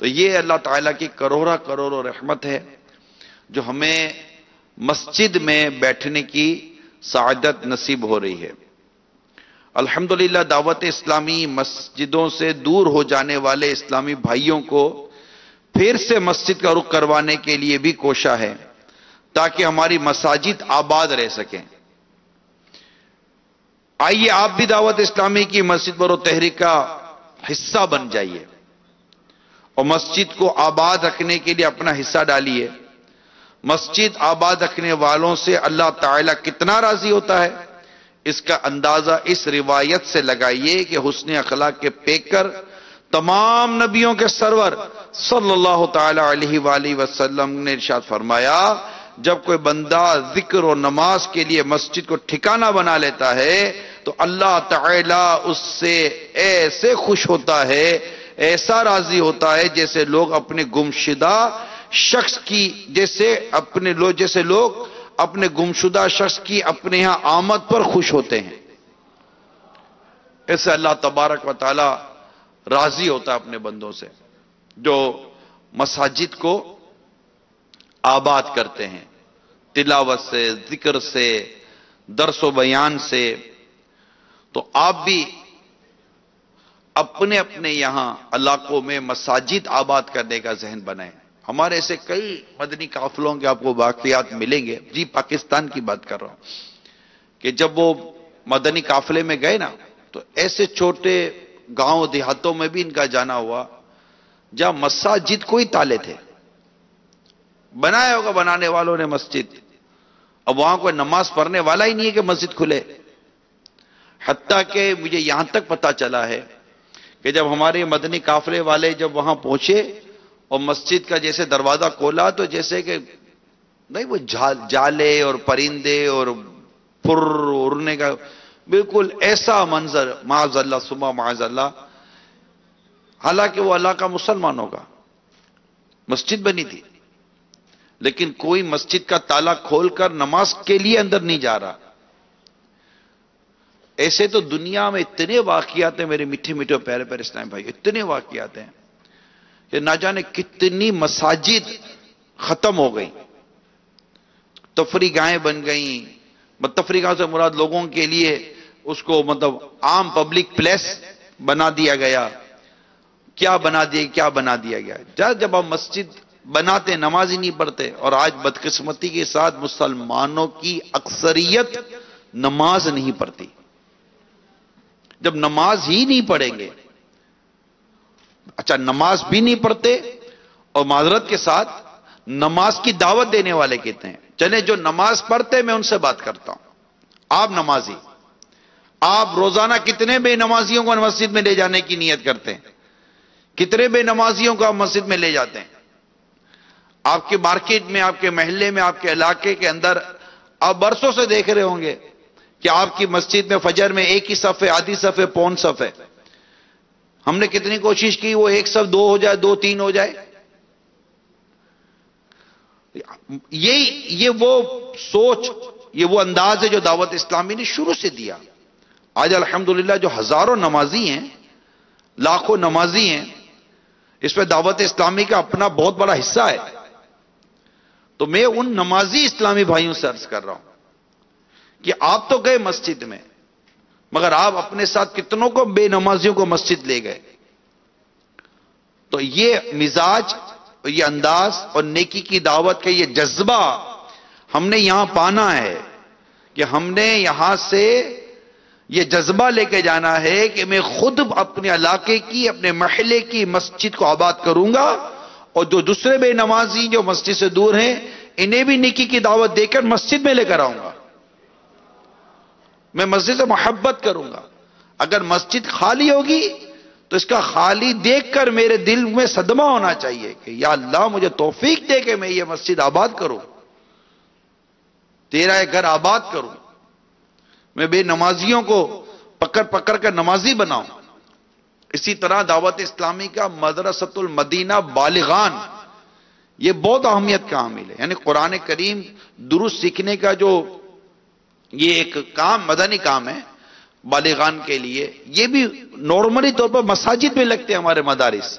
تو یہ اللہ تعالیٰ کی کروڑا کروڑوں رحمت ہے جو ہمیں مسجد میں بیٹھنے کی سعادت نصیب ہو رہی ہے۔ الحمدللہ دعوت اسلامی مسجدوں سے دور ہو جانے والے اسلامی بھائیوں کو پھر سے مسجد کا رخ کروانے کے لیے بھی کوشاں ہے تاکہ ہماری مساجد آباد رہ سکیں۔ آئیے آپ بھی دعوت اسلامی کی مسجد برو تحریک کا حصہ بن جائیے اور مسجد کو آباد رکھنے کے لیے اپنا حصہ ڈالیے۔ مسجد آباد رکھنے والوں سے اللہ تعالیٰ کتنا راضی ہوتا ہے اس کا اندازہ اس روایت سے لگائیے کہ حسن اخلاق کے پیکر تمام نبیوں کے سرور صلی اللہ تعالی علیہ وآلہ وسلم نے ارشاد فرمایا، جب کوئی بندہ ذکر و نماز کے لیے مسجد کو ٹھکانہ بنا لیتا ہے تو اللہ تعالیٰ اس سے ایسے خوش ہوتا ہے، ایسا راضی ہوتا ہے جیسے لوگ اپنے گمشدہ شخص کی جیسے لوگ اپنے گمشدہ شخص کی اپنے ہاں آمد پر خوش ہوتے ہیں۔ ایسے اللہ تبارک و تعالی راضی ہوتا ہے اپنے بندوں سے جو مساجد کو آباد کرتے ہیں، تلاوت سے، ذکر سے، درس و بیان سے۔ تو آپ بھی اپنے اپنے یہاں علاقوں میں مساجد آباد کرنے کا ذہن بنائیں۔ ہمارے ایسے کئی مدنی قافلوں کے آپ کو واقعات ملیں گے، جی پاکستان کی بات کر رہا ہوں، کہ جب وہ مدنی قافلے میں گئے نا تو ایسے چھوٹے گاؤں دیہاتوں میں بھی ان کا جانا ہوا جہاں مساجد کو ہی تالے تھے، بنایا ہوگا بنانے والوں نے مسجد، اب وہاں کوئی نماز پڑھنے والا ہی نہیں ہے کہ مسجد کھلے۔ حتیٰ کہ مجھے یہاں تک پتا چلا ہے کہ جب ہمارے مدنی قافلے والے جب وہاں پہنچے اور مسجد کا جیسے دروازہ کھولا تو جیسے کہ نہیں وہ جالے اور پرندے اور پھر اڑنے کا بالکل ایسا منظر، معاذ اللہ ثم معاذ اللہ، حالانکہ وہ اللہ کا مسلمانوں کا مسجد بنی تھی، لیکن کوئی مسجد کا تالا کھول کر نماز کے لیے اندر نہیں جا رہا۔ ایسے تو دنیا میں اتنے واقعات ہیں میرے میٹھے میٹھے پیارے پیارے اسلام بھائی، اتنے واقعات ہیں کہ نہ جانے کتنی مساجد ختم ہو گئی، تفریح گاہیں بن گئیں۔ تفریح گاہ سے مراد لوگوں کے لیے اس کو عام پبلک پلیس بنا دیا گیا، کیا بنا دیا گیا۔ جب ہم مسجد بناتے نماز ہی نہیں پڑھتے، اور آج بدقسمتی کے ساتھ مسلمانوں کی اکثریت نماز نہیں پڑھتی۔ جب نماز ہی نہیں پڑھیں گے، اچھا نماز بھی نہیں پڑھتے اور معذرت کے ساتھ نماز کی دعوت دینے والے کہتے ہیں، چلیں جو نماز پڑھتے میں ان سے بات کرتا ہوں، آپ نمازی، آپ روزانہ کتنے بے نمازیوں کو مسجد میں لے جانے کی نیت کرتے ہیں؟ کتنے بے نمازیوں کو آپ مسجد میں لے جاتے ہیں؟ آپ کے مارکیٹ میں، آپ کے محلے میں، آپ کے علاقے کے اندر آپ برسوں سے دیکھ رہے ہوں گے کہ آپ کی مسجد میں فجر میں ایک ہی صف ہے، آدھی صف ہے، پون صف ہے۔ ہم نے کتنی کوشش کی وہ ایک صف 2 ہو جائے، 2 3 ہو جائے۔ یہ وہ سوچ، یہ وہ انداز ہے جو دعوت اسلامی نے شروع سے دیا۔ آج الحمدللہ جو ہزاروں نمازی ہیں، لاکھوں نمازی ہیں، اس میں دعوت اسلامی کا اپنا بہت بڑا حصہ ہے۔ تو میں ان نمازی اسلامی بھائیوں سے عرض کر رہا ہوں کہ آپ تو گئے مسجد میں، مگر آپ اپنے ساتھ کتنوں کو بے نمازیوں کو مسجد لے گئے؟ تو یہ مزاج، یہ انداز اور نیکی کی دعوت کا یہ جذبہ ہم نے یہاں پانا ہے کہ ہم نے یہاں سے یہ جذبہ لے کے جانا ہے کہ میں خود اپنے علاقے کی، اپنے محلے کی مسجد کو آباد کروں گا، اور جو دوسرے بے نمازی جو مسجد سے دور ہیں انہیں بھی نیکی کی دعوت دے کر مسجد میں لے کر آؤں گا۔ میں مسجد سے محبت کروں گا۔ اگر مسجد خالی ہوگی تو اس کا خالی دیکھ کر میرے دل میں صدمہ ہونا چاہیے کہ یا اللہ مجھے توفیق دے کہ میں یہ مسجد آباد کروں، تیرا یہ گھر آباد کروں، میں بے نمازیوں کو پکڑ پکڑ کر نمازی بناؤں۔ اسی طرح دعوت اسلامی کا مدرسۃ المدینہ بالغان، یہ بہت اہمیت کا حامل ہے۔ یعنی قرآن کریم درست سیکھنے کا جو یہ ایک کام، مدنی کام ہے بالغان کے لیے، یہ بھی نارملی طور پر مساجد میں لگتے ہیں ہمارے مدارس،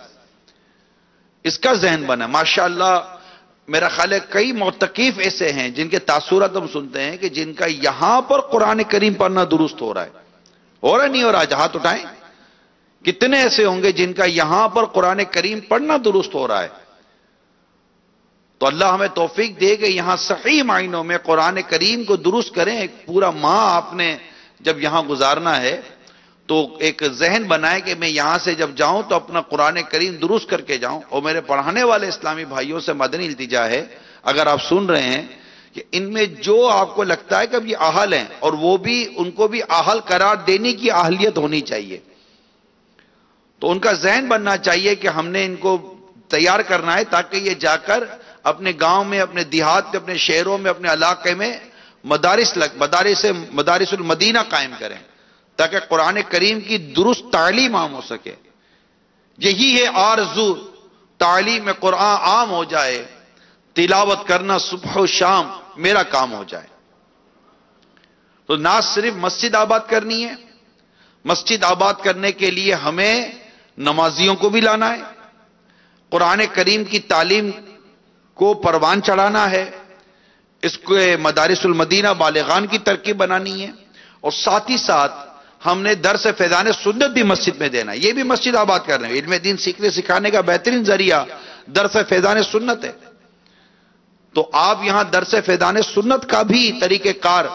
اس کا ذہن بنا. ماشاءاللہ میرا خیال ہے کئی معتکف ایسے ہیں جن کے تاثرات ہم سنتے ہیں کہ جن کا یہاں پر قرآن کریم پڑھنا درست ہو رہا ہے. ہو رہا نہیں ہو رہا؟ ہاتھ اٹھائیں. کتنے ایسے ہوں گے جن کا یہاں پر قرآن کریم پڑھنا درست ہو رہا ہے؟ تو اللہ ہمیں توفیق دے کہ یہاں صحیح معنوں میں قرآن کریم کو درست کریں. ایک پورا ماہ آپ نے جب یہاں گزارنا ہے تو ایک ذہن بنائے کہ میں یہاں سے جب جاؤں تو اپنا قرآن کریم درست کر کے جاؤں. اور میرے پڑھانے والے اسلامی بھائیوں سے مدنی التجا ہے، اگر آپ سن رہے ہیں کہ ان میں جو آپ کو لگتا ہے کہ اب یہ اہل ہیں، اور وہ بھی ان کو بھی اہل قرار دینے کی اہلیت ہونی چاہیے، تو ان کا ذہن بننا چاہیے کہ ہم نے ان کو تیار کرنا ہے تاکہ یہ جا کر اپنے گاؤں میں، اپنے دیہات میں، اپنے شہروں میں، اپنے علاقے میں مدارس المدینہ قائم کریں تاکہ قرآن کریم کی درست تعلیم عام ہو سکے. یہی ہے آرزو، تعلیم قرآن عام ہو جائے، تلاوت کرنا صبح و شام میرا کام ہو جائے. تو نہ صرف مسجد آباد کرنی ہے، مسجد آباد کرنے کے لیے ہمیں نمازیوں کو بھی لانا ہے، قرآن کریم کی تعلیم کو پروان چڑھانا ہے، اس کو مدارس المدینہ بالغان کی ترکیب بنانی ہے، اور ساتھ ہی ساتھ ہم نے درس فیضان سنت بھی مسجد میں دینا ہے. یہ بھی مسجد آباد کر رہے ہیں. علم دین سیکھنے سکھانے کا بہترین ذریعہ درس فیضان سنت ہے. تو آپ یہاں درس فیضان سنت کا بھی طریقہ کار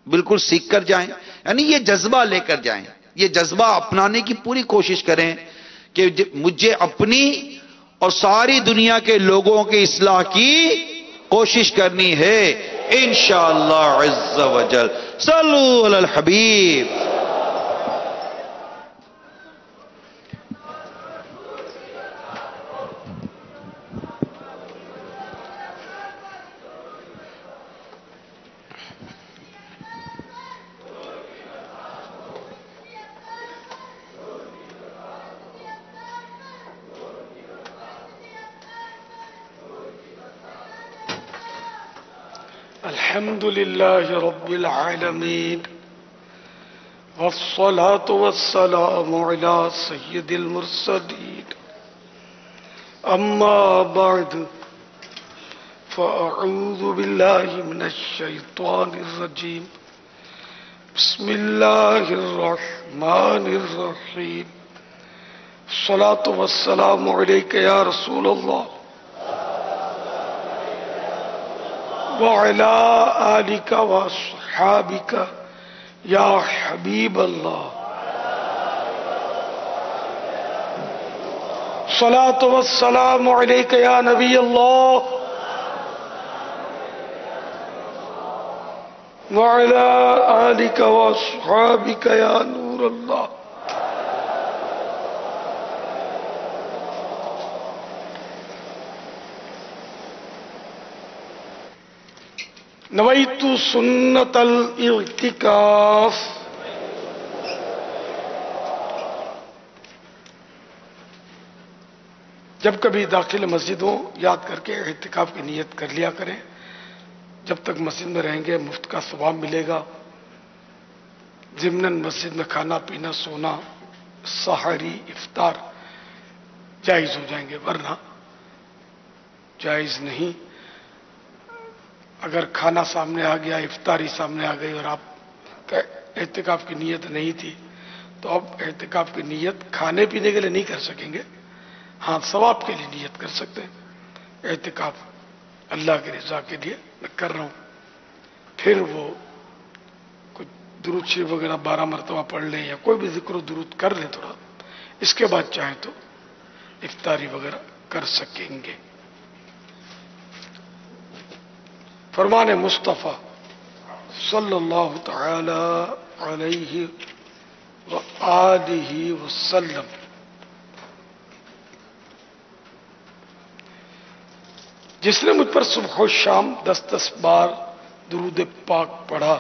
بالکل سیکھ کر جائیں، یعنی یہ جذبہ لے کر جائیں، یہ جذبہ اپنانے کی پوری کوشش کریں کہ مجھے اپنی اور ساری دنیا کے لوگوں کی اصلاح کی کوشش کرنی ہے انشاءاللہ عز و جل. صلو علی الحبیب. الحمد لله رب العالمين والصلاة والسلام على سيد المرسلين أما بعد فأعوذ بالله من الشيطان الرجيم بسم الله الرحمن الرحيم الصلاة والسلام عليك يا رسول الله وعلى آلك وأصحابك يا حبيب الله صلاة والسلام عليك يا نبي الله وعلى آلك وأصحابك يا نور الله. نویت سنت الاعتکاف. جب کبھی داخل مسجد ہو یاد کر کے اعتکاف کی نیت کر لیا کریں. جب تک مسجد میں رہیں گے مفت کا ثواب ملے گا. ضمناً مسجد میں کھانا پینا سونا سحری افطار جائز ہو جائیں گے، ورنہ جائز نہیں. اگر کھانا سامنے آ گیا، افطاری سامنے آ گئی اور آپ کا اعتکاف کی نیت نہیں تھی تو اب اعتکاف کی نیت کھانے پینے کے لیے نہیں کر سکیں گے. ہاں ثواب کے لیے نیت کر سکتے ہیں. اعتکاف اللہ کی رضا کے لیے میں کر رہا ہوں. پھر وہ کچھ درود شریف وغیرہ 12 مرتبہ پڑھ لیں یا کوئی بھی ذکر و درود کر لیں تھوڑا، اس کے بعد چاہیں تو افطاری وغیرہ کر سکیں گے. فرمان مصطفیٰ صلی اللہ تعالی علیہ وآلہ وسلم: جس نے مجھ پر صبح و شام 10 بار درود پاک پڑھا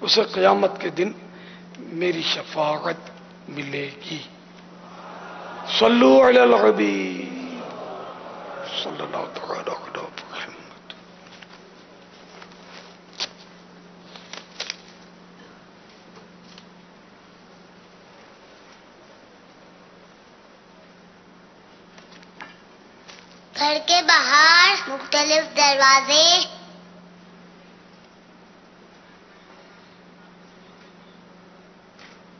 اسے قیامت کے دن میری شفاعت ملے گی. صلو علی الحبیب صلی اللہ تعالی علیہ وسلم. گھر کے باہر مختلف دروازے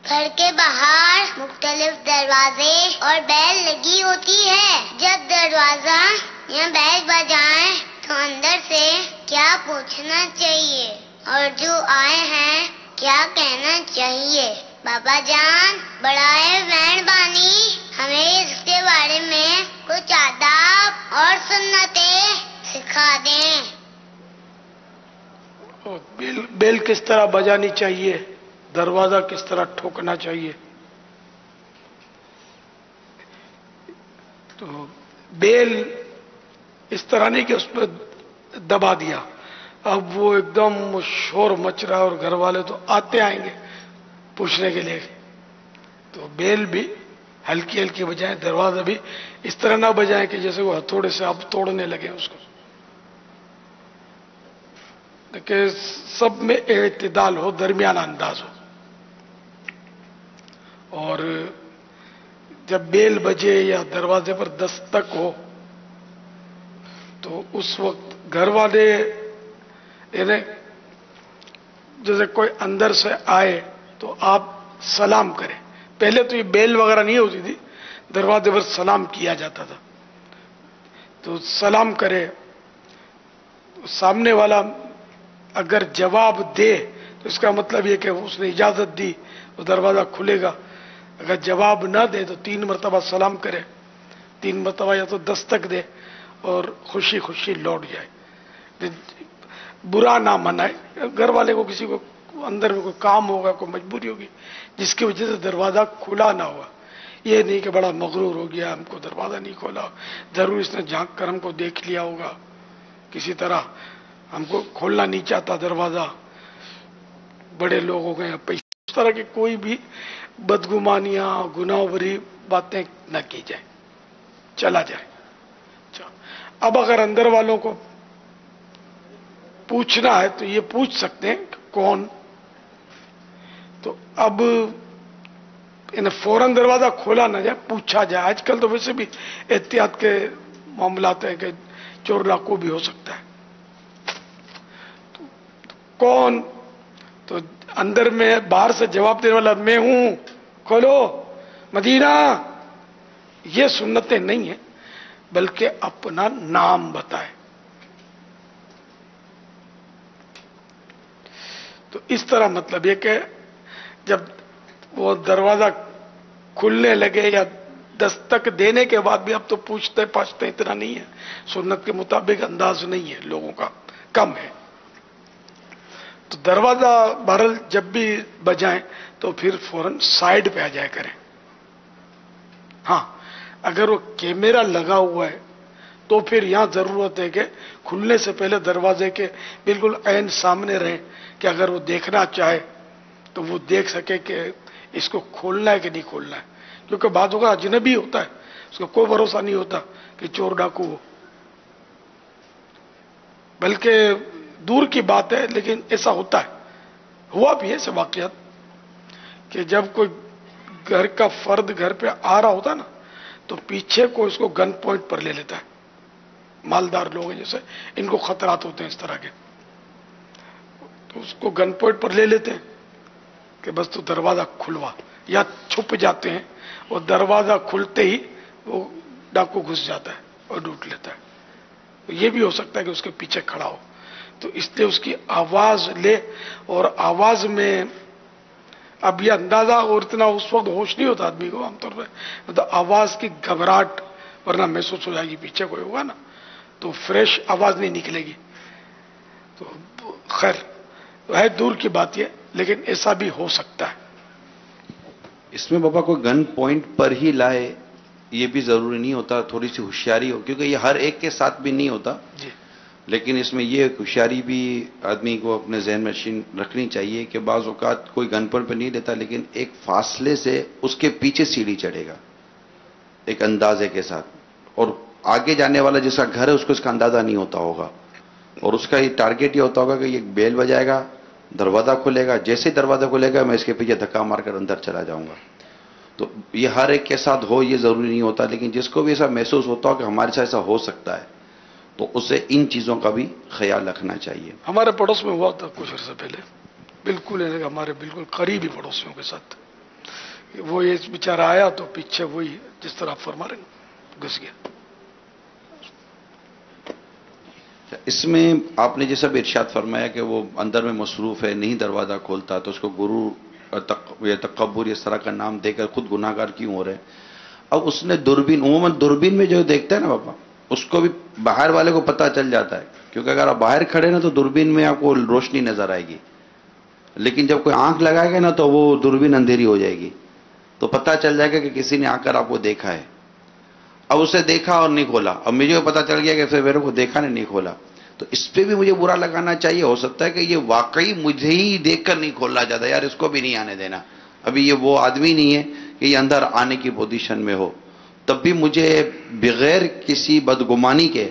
گھر کے باہر مختلف دروازے اور بیل لگی ہوتی ہے. جب دروازہ یا بیل بجائیں تو اندر سے کیا پوچھنا چاہیے اور جو آئے ہیں کیا کہنا چاہیے؟ بابا جان بڑائے مہربانی ہمیں اس کے بارے میں کچھ آداب اور سنتیں سکھا دیں. بیل کس طرح بجانی چاہیے، دروازہ کس طرح ٹھوکنا چاہیے. تو بیل اس طرح نہیں کہ اس پہ دبا دیا، اب وہ ایک دم شور مچ رہا اور گھر والے تو آتے آئیں گے پوچھنے کے لیے. تو بیل بھی ہلکی ہلکی بجائیں، دروازہ بھی اس طرح نہ بجائیں کہ جیسے وہ ہتھوڑے سے آپ توڑنے لگے اس کو. کہ سب میں اعتدال ہو، درمیانہ انداز ہو. اور جب بیل بجے یا دروازے پر دستک ہو تو اس وقت گھر والے یعنی جیسے کوئی اندر سے آئے تو آپ سلام کریں. پہلے تو یہ بیل وغیرہ نہیں ہوتی تھی، دروازے پر سلام کیا جاتا تھا. تو سلام کرے، سامنے والا اگر جواب دے تو اس کا مطلب یہ کہ اس نے اجازت دی تو دروازہ کھلے گا. اگر جواب نہ دے تو 3 مرتبہ سلام کرے، 3 مرتبہ یا تو دستک دے اور خوشی خوشی لوٹ جائے. برا نہ منائے. گھر والے کو کسی کو اندر میں کوئی کام ہوگا، کوئی مجبوری ہوگی جس کی وجہ سے دروازہ کھلا نہ ہوا. یہ نہیں کہ بڑا مغرور ہو گیا ہم کو دروازہ نہیں کھولا، ضرور اس نے جھانک کر ہم کو دیکھ لیا ہوگا، کسی طرح ہم کو کھولنا نہیں چاہتا دروازہ، بڑے لوگ ہو گئے. اس طرح کی کوئی بھی بدگمانیاں گناہ بری باتیں نہ کی جائیں، چلا جائے. اب اگر اندر والوں کو پوچھنا ہے تو یہ پوچھ سکتے ہیں کہ کون. تو اب فوراً دروازہ کھولا نہ جائے، پوچھا جائے. آج کل تو ویسے بھی احتیاط کے معاملات ہیں کہ چور ڈاکو بھی ہو سکتا ہے. کون؟ تو اندر میں باہر سے جواب دینے والا میں ہوں، کھولو مدینہ. یہ سنتیں نہیں ہیں، بلکہ اپنا نام بتائے. تو اس طرح مطلب یہ کہ جب وہ دروازہ کھلنے لگے یا دستک دینے کے بعد بھی اب تو پوچھتے پاچھتے اتنا نہیں ہے، سنت کے مطابق انداز نہیں ہے لوگوں کا، کم ہے. تو دروازہ بہرحال جب بھی بجائیں تو پھر فوراً سائڈ پہ آ جائے کریں. ہاں اگر وہ کیمرہ لگا ہوا ہے تو پھر یہاں ضرورت ہے کہ کھلنے سے پہلے دروازے کے بالکل عین سامنے رہیں کہ اگر وہ دیکھنا چاہے تو وہ دیکھ سکے کہ اس کو کھولنا ہے کہ نہیں کھولنا ہے. کیونکہ بعض اوقات اجنبی ہوتا ہے، اس کو کوئی بھروسہ نہیں ہوتا کہ چور ڈاکو ہو. بلکہ دور کی بات ہے لیکن ایسا ہوتا ہے، ہوا بھی ہے ایسے واقعات کہ جب کوئی گھر کا فرد گھر پہ آ رہا ہوتا نا تو پیچھے کو اس کو گن پوائنٹ پر لے لیتا ہے. مالدار لوگ ہیں جیسے، ان کو خطرات ہوتے ہیں اس طرح کے، تو اس کو گن پوائنٹ پر لے لیتے ہیں کہ بس تو دروازہ کھلوا، یا چھپ جاتے ہیں اور دروازہ کھلتے ہی وہ ڈاکو گھس جاتا ہے اور لوٹ لیتا ہے. یہ بھی ہو سکتا ہے کہ اس کے پیچھے کھڑا ہو. تو اس لیے اس کی آواز لے، اور آواز میں اب یہ اندازہ اور اتنا اس وقت ہوش نہیں ہوتا آدمی کو عام طور پہ، مطلب آواز کی گھبراہٹ ورنہ محسوس ہو جائے گی، پیچھے کوئی ہوگا نا تو فریش آواز نہیں نکلے گی. تو خیر ہے دور کی بات یہ، لیکن ایسا بھی ہو سکتا ہے. اس میں بابا کوئی گن پوائنٹ پر ہی لائے یہ بھی ضروری نہیں ہوتا، تھوڑی سی ہوشیاری ہو، کیونکہ یہ ہر ایک کے ساتھ بھی نہیں ہوتا. جی لیکن اس میں یہ ہوشیاری بھی آدمی کو اپنے ذہن میں رکھنی چاہیے کہ بعض اوقات کوئی گن پوائنٹ پہ نہیں لیتا، لیکن ایک فاصلے سے اس کے پیچھے سیڑھی چڑھے گا ایک اندازے کے ساتھ، اور آگے جانے والا جس کا گھر ہے اس کو اس کا اندازہ نہیں ہوتا ہوگا، اور اس کا یہ ٹارگیٹ یہ ہوتا ہوگا کہ یہ بیل بجائے گا، دروازہ کھلے گا، جیسے دروازہ کھلے گا میں اس کے پیچھے دھکا مار کر اندر چلا جاؤں گا. تو تو یہ ہر ایک کے ساتھ ہو یہ ضروری نہیں ہوتا، لیکن جس کو بھی ایسا محسوس ہوتا ہو کہ ہمارے ساتھ ایسا ہو سکتا ہے تو اسے ان چیزوں کا بھی خیال رکھنا چاہیے۔ ہمارے پڑوس میں ہوا تھا کچھ عرصہ پہلے، بالکل ہمارے بالکل قریبی پڑوسیوں کے ساتھ، وہ یہ بیچارہ آیا تو پیچھے وہی جس طرح آپ فرما رہے ہیں گھس گیا۔ اس میں آپ نے جیسا بھی ارشاد فرمایا کہ وہ اندر میں مصروف ہے، نہیں دروازہ کھولتا، تو اس کو گرو یا تکبر اس طرح کا نام دے کر خود گناہ گار کیوں ہو رہے ہیں؟ اب اس نے دوربین، عموماً دوربین میں جو دیکھتا ہے نا بابا، اس کو بھی باہر والے کو پتہ چل جاتا ہے، کیونکہ اگر آپ باہر کھڑے نا تو دوربین میں آپ کو روشنی نظر آئے گی، لیکن جب کوئی آنکھ لگائے گا نا تو وہ دوربین اندھیری ہو جائے گی، تو پتہ چل جائے گا کہ کسی نے آ کر آپ کو دیکھا ہے۔ اب اسے دیکھا اور نہیں کھولا، اب مجھے پتہ چل گیا کہ میرے کو دیکھا نے نہیں کھولا، تو اس پہ بھی مجھے برا لگانا چاہیے۔ ہو سکتا ہے کہ یہ واقعی مجھے ہی دیکھ کر نہیں کھولنا چاہتا، یار اس کو بھی نہیں آنے دینا، ابھی یہ وہ آدمی نہیں ہے کہ یہ اندر آنے کی پوزیشن میں ہو، تب بھی مجھے بغیر کسی بدگمانی کے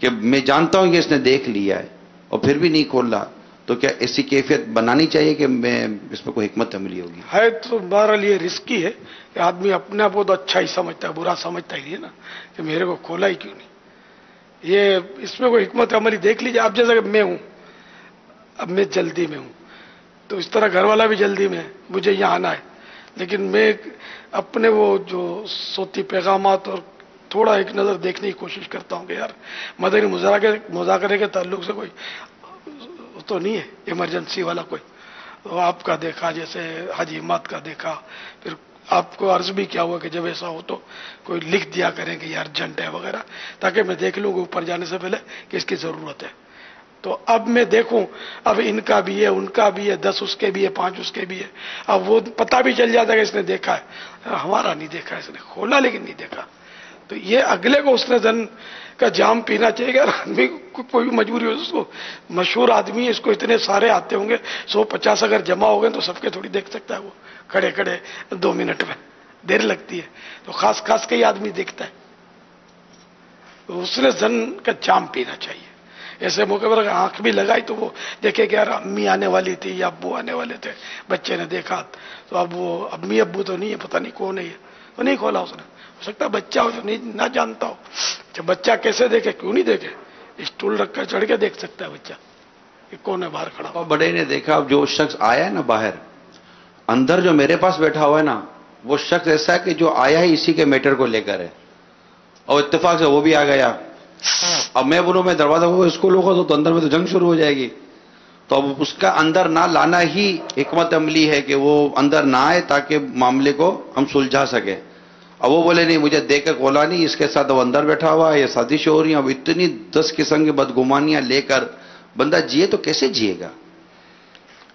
کہ میں جانتا ہوں کہ اس نے دیکھ لیا ہے اور پھر بھی نہیں کھول رہا، تو کیا ایسی کیفیت بنانی چاہیے کہ میں اس میں کوئی حکمت عملی ہوگی؟ ہے تو بہرحال یہ رسکی ہے کہ آدمی اپنے آپ کو تو اچھا ہی سمجھتا ہے، برا سمجھتا ہی ہے نا کہ میرے کو کھولا ہی کیوں نہیں۔ یہ اس میں کوئی حکمت عملی دیکھ لیجیے آپ، جیسا کہ میں ہوں، اب میں جلدی میں ہوں تو اس طرح گھر والا بھی جلدی میں ہے، مجھے یہاں آنا ہے، لیکن میں اپنے وہ جو صوتی پیغامات اور تھوڑا ایک نظر دیکھنے کی کوشش کرتا ہوں کہ یار مدنی مذاکرے کے تعلق سے کوئی تو نہیں ہے ایمرجنسی والا کوئی، تو آپ کا دیکھا، جیسے حاجی اماد کا دیکھا، پھر آپ کو عرض بھی کیا ہوا کہ جب ایسا ہو تو کوئی لکھ دیا کریں کہ یہ ارجنٹ ہے وغیرہ، تاکہ میں دیکھ لوں گا اوپر جانے سے پہلے کہ اس کی ضرورت ہے۔ تو اب میں دیکھوں، اب ان کا بھی ہے، ان کا بھی ہے، 10 اس کے بھی ہے، 5 اس کے بھی ہے، اب وہ پتہ بھی چل جاتا ہے کہ اس نے دیکھا ہے، ہمارا نہیں دیکھا، اس نے کھولا لیکن نہیں دیکھا۔ تو یہ اگلے کو اس نے زن کا جام پینا چاہیے کہ آدمی کو کوئی مجبوری ہو، اس کو مشہور آدمی ہے، اس کو اتنے سارے آتے ہوں گے، 150 اگر جمع ہو گئے تو سب کے تھوڑی دیکھ سکتا ہے وہ کھڑے کھڑے 2 منٹ میں، دیر لگتی ہے، تو خاص خاص کے ہی آدمی دیکھتا ہے، تو اس نے زن کا جام پینا چاہیے۔ ایسے موقع پر اگر آنکھ بھی لگائی تو وہ دیکھے کہ یار امی آنے والی تھی یا ابو آنے والے تھے، بچے نے دیکھا تو اب وہ امی ابو تو نہیں ہے، پتہ نہیں کون ہے یہ، تو نہیں کھولا اس نے۔ ہو سکتا ہے بچہ ہو جو نہیں نہ جانتا ہو، جب بچہ کیسے دیکھے، کیوں نہیں دیکھے، اسٹول رکھ کر چڑھ کے دیکھ سکتا ہے بچہ کہ کون ہے باہر کھڑا۔ بڑے نے دیکھا، جو شخص آیا ہے نا باہر، اندر جو میرے پاس بیٹھا ہوا ہے نا، وہ شخص ایسا ہے کہ جو آیا ہی اسی کے میٹر کو لے کر ہے، اور اتفاق سے وہ بھی آ گیا۔ اب میں بولوں میں دروازہ کو اس کو لوگوں تو اندر میں تو جنگ شروع ہو جائے گی، تو اب اس کا اندر نہ لانا ہی حکمت عملی ہے کہ وہ اندر نہ آئے تاکہ معاملے کو ہم سلجھا سکیں۔ اب وہ بولے نہیں مجھے دیکھ کے کھولا نہیں، اس کے ساتھ وہ اندر بیٹھا ہوا ہے، یہ سازش ہو رہی ہیں، اب اتنی 10 قسم کی بدگمانیاں لے کر بندہ جیے تو کیسے جیے گا؟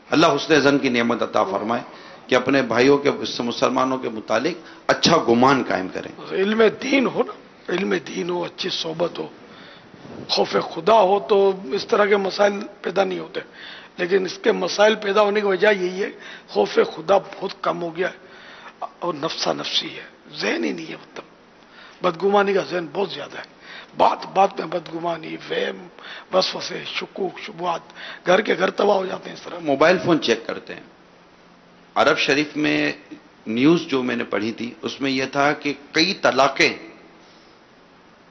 اللہ حسن ظن کی نعمت عطا فرمائے کہ اپنے بھائیوں کے مسلمانوں کے متعلق اچھا گمان قائم کریں۔ علم دین ہو نا، علم دین ہو، اچھی صحبت ہو، خوف خدا ہو، تو اس طرح کے مسائل پیدا نہیں ہوتے، لیکن اس کے مسائل پیدا ہونے کی وجہ یہی ہے خوف خدا بہت کم ہو گیا ہے اور نفسا نفسی ہے، ذہن ہی نہیں ہے، مطلب بدگمانی کا ذہن بہت زیادہ ہے، بات بات میں بدگمانی، وہم، وسوسے، شکوک، شبہات، گھر کے گھر تباہ ہو جاتے ہیں اس طرح۔ موبائل فون چیک کرتے ہیں۔ عرب شریف میں نیوز جو میں نے پڑھی تھی اس میں یہ تھا کہ کئی طلاقیں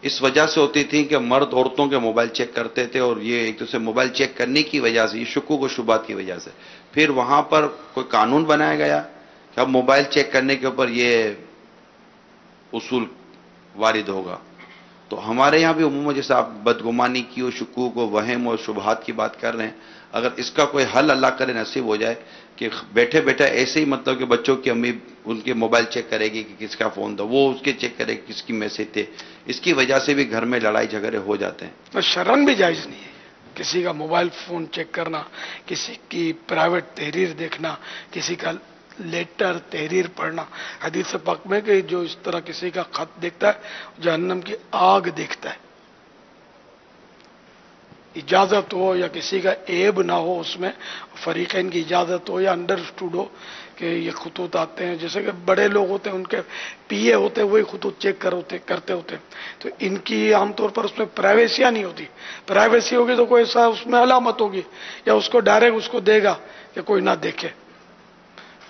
اس وجہ سے ہوتی تھیں کہ مرد عورتوں کے موبائل چیک کرتے تھے، اور یہ ایک دوسرے موبائل چیک کرنے کی وجہ سے، یہ شکوک و شبہات کی وجہ سے پھر وہاں پر کوئی قانون بنایا گیا کہ اب موبائل چیک کرنے کے اوپر یہ اصول وارد ہوگا۔ تو ہمارے یہاں بھی عموماً جیسے آپ بدگمانی کی اور شکوک و وہم اور شبہات کی بات کر رہے ہیں، اگر اس کا کوئی حل اللہ کرے نصیب ہو جائے کہ بیٹھے بیٹھے ایسے ہی مطلب کہ بچوں کی امی ان کے موبائل چیک کرے گی کہ کس کا فون تھا، وہ اس کے چیک کرے گی کس کی میسج تھے، اس کی وجہ سے بھی گھر میں لڑائی جھگڑے ہو جاتے ہیں۔ شرعاً بھی جائز نہیں ہے کسی کا موبائل فون چیک کرنا، کسی کی پرائیویٹ تحریر دیکھنا، کسی کا لیٹر تحریر پڑھنا۔ حدیث پاک میں کہ جو اس طرح کسی کا خط دیکھتا ہے جہنم کی آگ دیکھتا ہے۔ اجازت ہو یا کسی کا عیب نہ ہو، اس میں فریقین کی اجازت ہو یا انڈرسٹوڈ ہو کہ یہ خطوط آتے ہیں، جیسے کہ بڑے لوگ ہوتے ہیں ان کے پی اے ہوتے ہیں وہی خطوط چیک کرتے ہوتے ہیں، تو ان کی عام طور پر اس میں پرائیویسیاں نہیں ہوتی۔ پرائیویسی ہوگی تو کوئی ایسا اس میں علامت ہوگی یا اس کو ڈائریکٹ اس کو دے گا کہ کوئی نہ دیکھے۔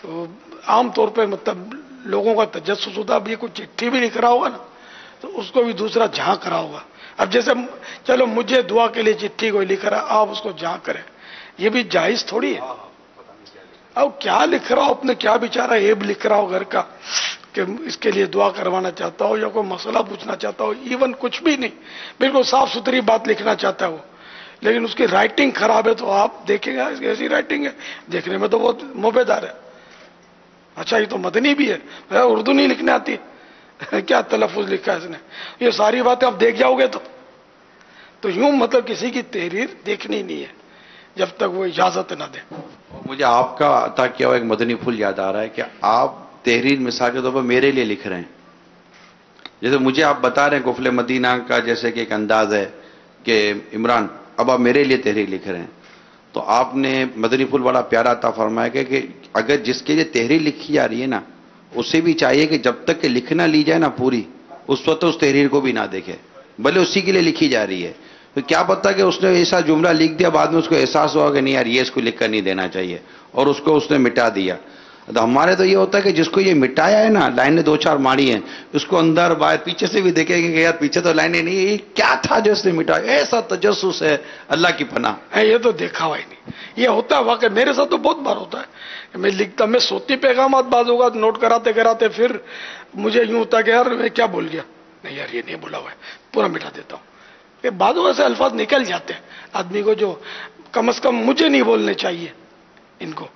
تو عام طور پہ مطلب لوگوں کا تجسس ہوتا ہے. اب یہ کوئی چٹھی بھی لکھ رہا ہوگا نا تو اس کو بھی دوسرا جھانک رہا ہوگا. اب جیسے چلو مجھے دعا کے لیے چٹھی کوئی لکھ رہا ہے، آپ اس کو جھانک کریں، یہ بھی جائز تھوڑی ہے. اب کیا لکھ رہا ہو، اپنے کیا بیچارہ عیب لکھ رہا ہو گھر کا کہ اس کے لیے دعا کروانا چاہتا ہو یا کوئی مسئلہ پوچھنا چاہتا ہو، ایون کچھ بھی نہیں، بالکل صاف ستھری بات لکھنا چاہتا ہے وہ، لیکن اس کی رائٹنگ خراب ہے تو آپ دیکھیں گے ایسی رائٹنگ ہے، دیکھنے میں تو بہت موبیدار ہے. اچھا یہ تو مدنی بھی ہے، اردو نہیں لکھنے آتی، کیا تلفظ لکھا ہے اس نے. یہ ساری باتیں آپ دیکھ جاؤ گے تو یوں مطلب کسی کی تحریر دیکھنی نہیں ہے جب تک وہ اجازت نہ دے. مجھے آپ کا عطا کیا ہوا ایک مدنی پھول یاد آ رہا ہے کہ آپ تحریر مثال کے طور پر میرے لیے لکھ رہے ہیں. جیسے مجھے آپ بتا رہے ہیں قفل مدینہ کا جیسے کہ ایک انداز ہے کہ عمران اب آپ میرے لیے تحریر لکھ رہے ہیں، تو آپ نے مدنی پھول بڑا پیارا عطا فرمایا کہ اگر جس کے لیے تحریر لکھی جا رہی ہے نا، اسے بھی چاہیے کہ جب تک کہ لکھنا لی جائے نا پوری، اس وقت اس تحریر کو بھی نہ دیکھے، بھلے اسی کے لیے لکھی جا رہی ہے. تو کیا پتا کہ اس نے ایسا جملہ لکھ دیا، بعد میں اس کو احساس ہوا کہ نہیں یار یہ اس کو لکھ کر نہیں دینا چاہیے، اور اس کو اس نے مٹا دیا. تو ہمارے تو یہ ہوتا ہے کہ جس کو یہ مٹایا ہے نا، لائنیں دو چار ماری ہیں، اس کو اندر باہر پیچھے سے بھی دیکھیں گے کہ یار پیچھے تو لائنیں نہیں، یہ کیا تھا جو اس نے مٹایا. ایسا تجسس ہے، اللہ کی پناہ. یہ تو دیکھا ہوا ہی نہیں. یہ ہوتا ہے واقعی، میرے ساتھ تو بہت بار ہوتا ہے کہ میں لکھتا، میں صوتی پیغامات بعض ہوگا نوٹ کراتے کراتے پھر مجھے یوں ہوتا ہے کہ یار میں کیا بول گیا، نہیں یار یہ نہیں بولا ہوا ہے، پورا مٹا دیتا ہوں. کہ بعضوں ایسے الفاظ نکل جاتے ہیں آدمی کو جو کم از کم مجھے نہیں بولنے چاہیے، ان کو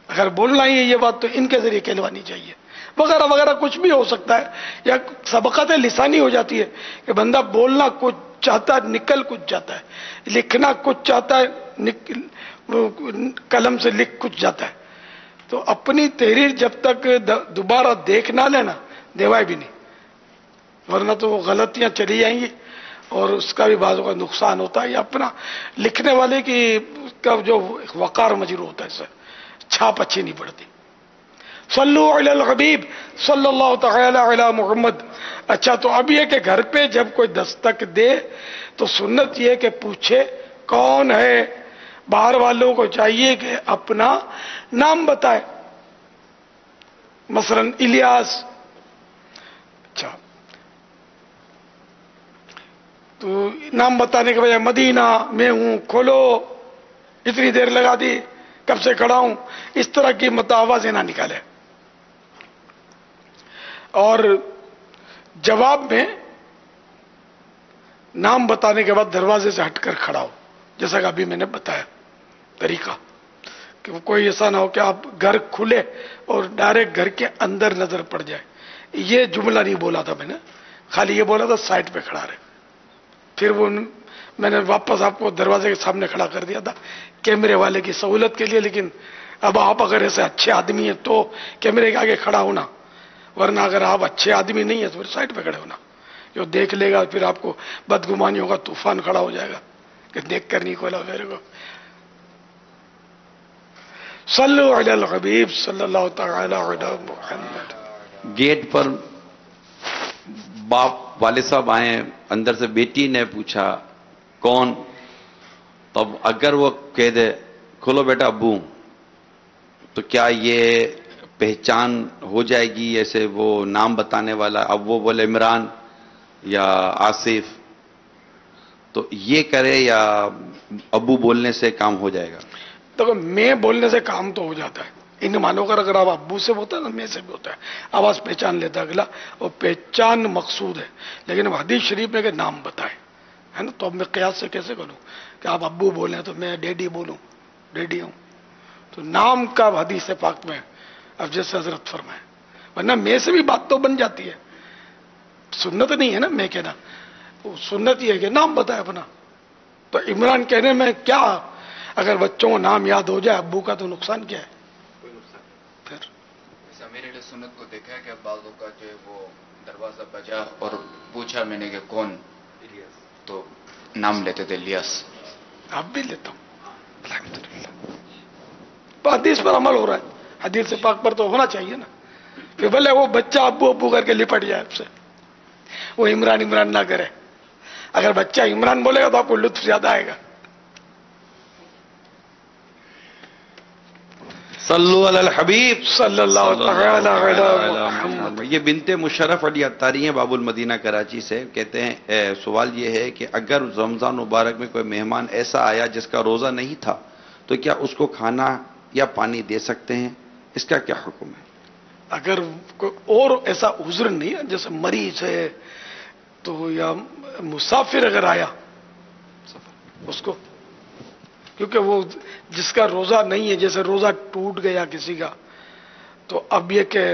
اگر بولنا ہی ہے یہ بات تو ان کے ذریعے کہلوانی چاہیے، وغیرہ وغیرہ کچھ بھی ہو سکتا ہے. یا سبقت لسانی ہو جاتی ہے کہ بندہ بولنا کچھ چاہتا ہے نکل کچھ جاتا ہے، لکھنا کچھ چاہتا ہے قلم سے لکھ کچھ جاتا ہے. تو اپنی تحریر جب تک دوبارہ دیکھ نہ لینا دیوائے بھی نہیں، ورنہ تو وہ غلطیاں چلی جائیں گی اور اس کا بھی بعضوں کا نقصان ہوتا ہے. یا اپنا لکھنے والے کی کا جو وقار مجروح ہوتا ہے، اس سے چھاپ اچھی نہیں پڑتی. صلو علی الحبیب صلی اللہ تعالی علی محمد. اچھا تو اب یہ کہ گھر پہ جب کوئی دستک دے تو سنت یہ کہ پوچھے کون ہے. باہر والوں کو چاہیے کہ اپنا نام بتائے، مثلا الیاس. اچھا تو نام بتانے کے بجائے مدینہ میں ہوں، کھولو، اتنی دیر لگا دی، کب سے کھڑا ہوں، اس طرح کی آوازیں نہ نکالے. اور جواب میں نام بتانے کے بعد دروازے سے ہٹ کر کھڑا ہو، جیسا کہ ابھی میں نے بتایا طریقہ، کہ وہ کوئی ایسا نہ ہو کہ آپ گھر کھلے اور ڈائریکٹ گھر کے اندر نظر پڑ جائے. یہ جملہ نہیں بولا تھا میں نے، خالی یہ بولا تھا سائٹ پہ کھڑا رہے. پھر وہ میں نے واپس آپ کو دروازے کے سامنے کھڑا کر دیا تھا کیمرے والے کی سہولت کے لیے. لیکن اب آپ اگر ایسے اچھے آدمی ہیں تو کیمرے کے آگے کھڑا ہونا، ورنہ اگر آپ اچھے آدمی نہیں ہیں تو پھر سائٹ پہ کھڑے ہونا. جو دیکھ لے گا پھر آپ کو بدگمانی ہوگا، طوفان کھڑا ہو جائے گا کہ دیکھ کر نہیں کھولا میرے کو. صلو علی الحبیب صلی اللہ تعالی علی محمد. گیٹ پر باپ والد صاحب آئے، اندر سے بیٹی نے پوچھا کون، تب اگر وہ کہہ دے کھولو بیٹا ابو، تو کیا یہ پہچان ہو جائے گی ایسے وہ نام بتانے والا؟ اب وہ بولے عمران یا آصف، تو یہ کرے یا ابو بولنے سے کام ہو جائے گا؟ تو میں بولنے سے کام تو ہو جاتا ہے. ان مانو کر اگر آپ ابو سے ہوتا ہے نا، میں سے بھی ہوتا ہے، آواز پہچان لیتا ہے اگلا، اور پہچان مقصود ہے. لیکن حدیث شریف میں کہ نام بتائے ہے نا، تو اب میں قیاس سے کیسے کروں کہ آپ ابو بولیں تو میں ڈیڈی بولوں، ڈیڈی ہوں. تو نام کا حدیث پاک میں اب جیسے حضرت فرمائے، ورنہ میں سے بھی بات تو بن جاتی ہے. سنت نہیں ہے نا میں کہنا، سنت یہ ہے کہ نام بتائے اپنا. تو عمران کہنے میں کیا، اگر بچوں کو نام یاد ہو جائے ابو کا تو نقصان کیا ہے؟ پھر میرے لیے سنت کو دیکھا ہے کہ بعضوں کا جو ہے وہ دروازہ بجا اور پوچھا میں نے کہ کون، تو نام لیتے تھے الیاس. آپ بھی لیتا ہوں الحمدللہ. حدیث پر عمل ہو رہا ہے، حدیث پاک پر تو ہونا چاہیے نا. کہ بھلے وہ بچہ ابو ابو کر کے لپٹ جائے آپ سے، وہ عمران عمران نہ کرے. اگر بچہ عمران بولے گا تو آپ کو لطف زیادہ آئے گا. صلو علی الحبیب صلی اللہ تعالی علی محمد۔ یہ بنت مشرف علی عطاری ہیں باب المدینہ کراچی سے، کہتے ہیں سوال یہ ہے کہ اگر رمضان مبارک میں کوئی مہمان ایسا آیا جس کا روزہ نہیں تھا تو کیا اس کو کھانا یا پانی دے سکتے ہیں؟ اس کا کیا حکم ہے؟ اگر کوئی اور ایسا عذر نہیں ہے، جیسے مریض ہے تو یا مسافر اگر آیا اس کو، کیونکہ وہ جس کا روزہ نہیں ہے، جیسے روزہ ٹوٹ گیا کسی کا، تو اب یہ کہ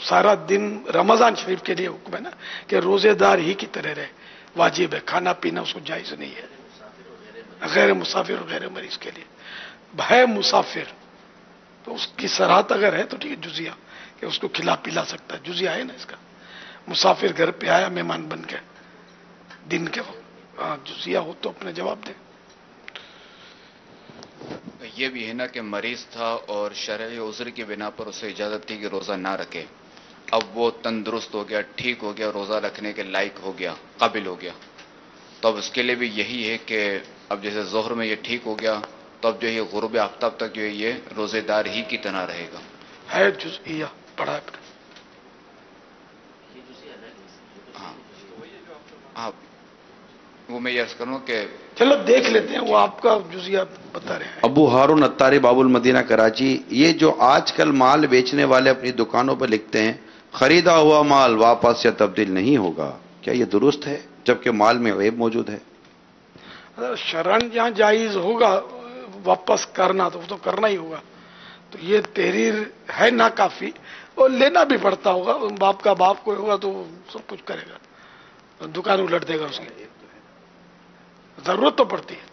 سارا دن رمضان شریف کے لیے حکم ہے نا کہ روزے دار ہی کی طرح رہے، واجب ہے، کھانا پینا اس کو جائز نہیں ہے، غیر مسافر اور غیر مریض کے لیے۔ ہے مسافر تو اس کی سراحت اگر ہے تو ٹھیک ہے، جزیہ کہ اس کو کھلا پلا سکتا ہے، جزیہ ہے نا اس کا۔ مسافر گھر پہ آیا مہمان بن کے دن کے وقت، جزیہ ہو تو اپنے جواب دے۔ یہ بھی ہے نا کہ مریض تھا اور شرعی عذر کی بنا پر اسے اجازت تھی کہ روزہ نہ رکھے، اب وہ تندرست ہو گیا، ٹھیک ہو گیا، روزہ رکھنے کے لائق ہو گیا، قابل ہو گیا، تو اب اس کے لیے بھی یہی ہے کہ اب جیسے ظہر میں یہ ٹھیک ہو گیا تو اب جو یہ غروب آفتاب تک جو ہے یہ روزے دار ہی کی طرح رہے گا۔ ہے جزیہ پڑھا ہے۔ ہاں وہ میں یہ عرض کروں کہ چلو دیکھ لیتے ہیں، وہ آپ کا جزیہ بتا رہے ہیں۔ ابو ہارون عطاری باب المدینہ کراچی، یہ جو آج کل مال بیچنے والے اپنی دکانوں پر لکھتے ہیں خریدا ہوا مال واپس یا تبدیل نہیں ہوگا، کیا یہ درست ہے جبکہ مال میں عیب موجود ہے؟ شرعن جہاں جائز ہوگا واپس کرنا تو وہ تو کرنا ہی ہوگا، تو یہ تحریر ہے نا کافی، اور لینا بھی پڑتا ہوگا، باپ کا باپ کوئی ہوگا تو سب کچھ کرے گا، دکان الٹ دے گا اس کی، ضرورت تو پڑتی ہے۔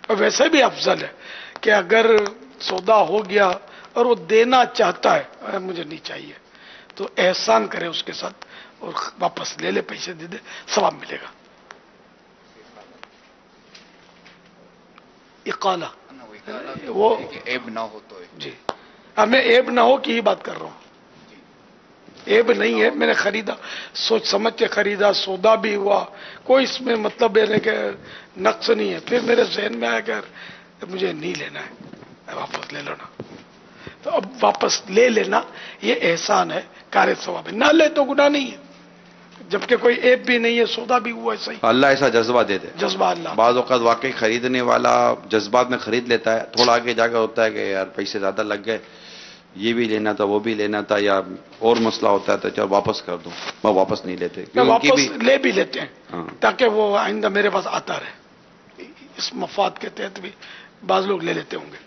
اور ویسے بھی افضل ہے کہ اگر سودا ہو گیا اور وہ دینا چاہتا ہے مجھے نہیں چاہیے تو احسان کرے اس کے ساتھ اور واپس لے لے، پیسے دے دے، ثواب ملے گا۔ اقالہ وہ عیب نہ ہو تو جی، ہمیں عیب نہ ہو کی ہی بات کر رہا ہوں، عیب نہیں ہے، میں نے خریدا سوچ سمجھ کے خریدا، سودا بھی ہوا، کوئی اس میں مطلب ہے کہ نقص نہیں ہے، پھر میرے ذہن میں آیا کہ مجھے نہیں لینا ہے، واپس لے لینا، تو اب واپس لے لینا یہ احسان ہے، کار ثواب ہے، نہ لے تو گناہ نہیں ہے، جبکہ کوئی عیب بھی نہیں ہے، سودا بھی ہوا ہے صحیح، اللہ ایسا جذبہ دے دے۔ جذبہ اللہ۔ بعض اوقات واقعی خریدنے والا جذبات میں خرید لیتا ہے، تھوڑا آگے جا کر ہوتا ہے کہ یار پیسے زیادہ لگ گئے، یہ بھی لینا تھا وہ بھی لینا تھا، یا اور مسئلہ ہوتا ہے تو چل واپس کر دوں، وہ واپس نہیں لیتے، واپس لے بھی لیتے ہیں ہاں۔ تاکہ وہ آئندہ میرے پاس آتا رہے، اس مفاد کے تحت بھی بعض لوگ لے لیتے ہوں گے،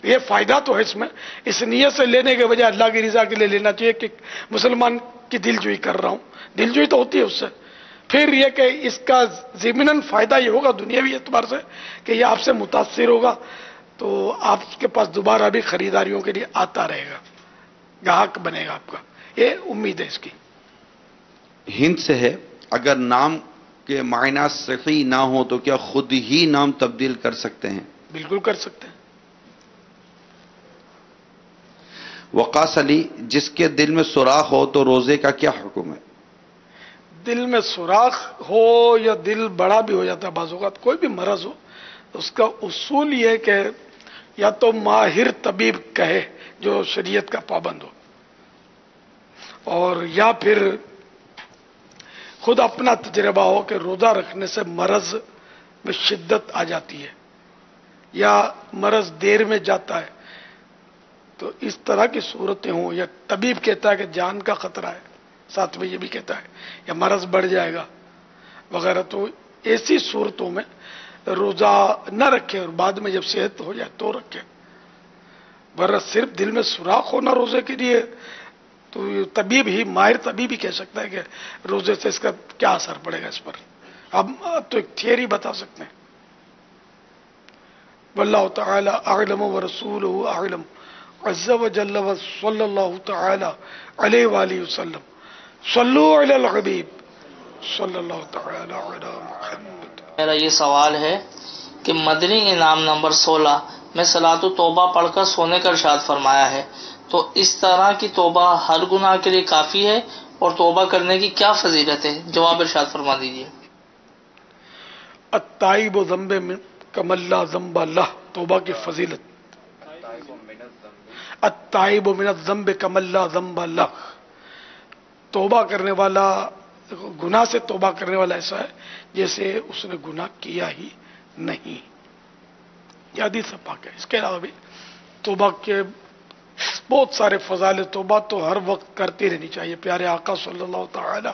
یہ فائدہ تو ہے اس میں، اس نیت سے لینے کے بجائے اللہ کی رضا کے لیے لینا چاہیے کہ مسلمان کی دل جوئی کر رہا ہوں، دل جوئی تو ہوتی ہے اس سے، پھر یہ کہ اس کا ضمناً فائدہ یہ ہوگا دنیاوی اعتبار سے کہ یہ آپ سے متاثر ہوگا تو آپ کے پاس دوبارہ بھی خریداریوں کے لیے آتا رہے گا، گاہک بنے گا آپ کا، یہ امید ہے اس کی۔ ہند سے ہے، اگر نام کے معنی صحیح نہ ہو تو کیا خود ہی نام تبدیل کر سکتے ہیں؟ بالکل کر سکتے ہیں۔ وقاص علی، جس کے دل میں سوراخ ہو تو روزے کا کیا حکم ہے؟ دل میں سوراخ ہو یا دل بڑا بھی ہو جاتا ہے بعض اوقات، کوئی بھی مرض ہو، اس کا اصول یہ ہے کہ یا تو ماہر طبیب کہے جو شریعت کا پابند ہو، اور یا پھر خود اپنا تجربہ ہو کہ روزہ رکھنے سے مرض میں شدت آ جاتی ہے یا مرض دیر میں جاتا ہے، تو اس طرح کی صورتیں ہوں، یا طبیب کہتا ہے کہ جان کا خطرہ ہے، ساتھ میں یہ بھی کہتا ہے یا مرض بڑھ جائے گا وغیرہ، تو ایسی صورتوں میں روزہ نہ رکھے اور بعد میں جب صحت ہو جائے تو رکھے، ورنہ صرف دل میں سوراخ ہونا روزے کے لیے تو طبیب ہی، ماہر طبیب ہی کہہ سکتا ہے کہ روزے سے اس کا کیا اثر پڑے گا اس پر، اب تو ایک تھیوری بتا سکتے ہیں۔ واللہ تعالی اعلم ورسولہ اعلم عز وجل وصلی اللہ تعالی علیہ وآلہ وسلم، صلو علی الحبیب صلی اللہ تعالی علی محمد۔ میرا یہ سوال ہے کہ مدنی انعام نمبر 16 میں صلاۃ التوبہ پڑھ کر سونے کا ارشاد فرمایا ہے، تو اس طرح کی توبہ ہر گناہ کے لیے کافی ہے اور توبہ کرنے کی کیا فضیلت ہے؟ جواب ارشاد فرما دیجیے۔ التائب ذنب من کم اللہ ذنب اللہ، توبہ کی فضیلت، التائب من الذنب کمن لا ذنب لہ، توبہ کرنے والا، گناہ سے توبہ کرنے والا ایسا ہے جیسے اس نے گناہ کیا ہی نہیں. یہ حدیث پاک ہے. اس کے علاوہ بھی توبہ کے بہت سارے فضائل توبہ تو ہر وقت کرتی رہنی چاہیے. پیارے آقا صلی اللہ تعالی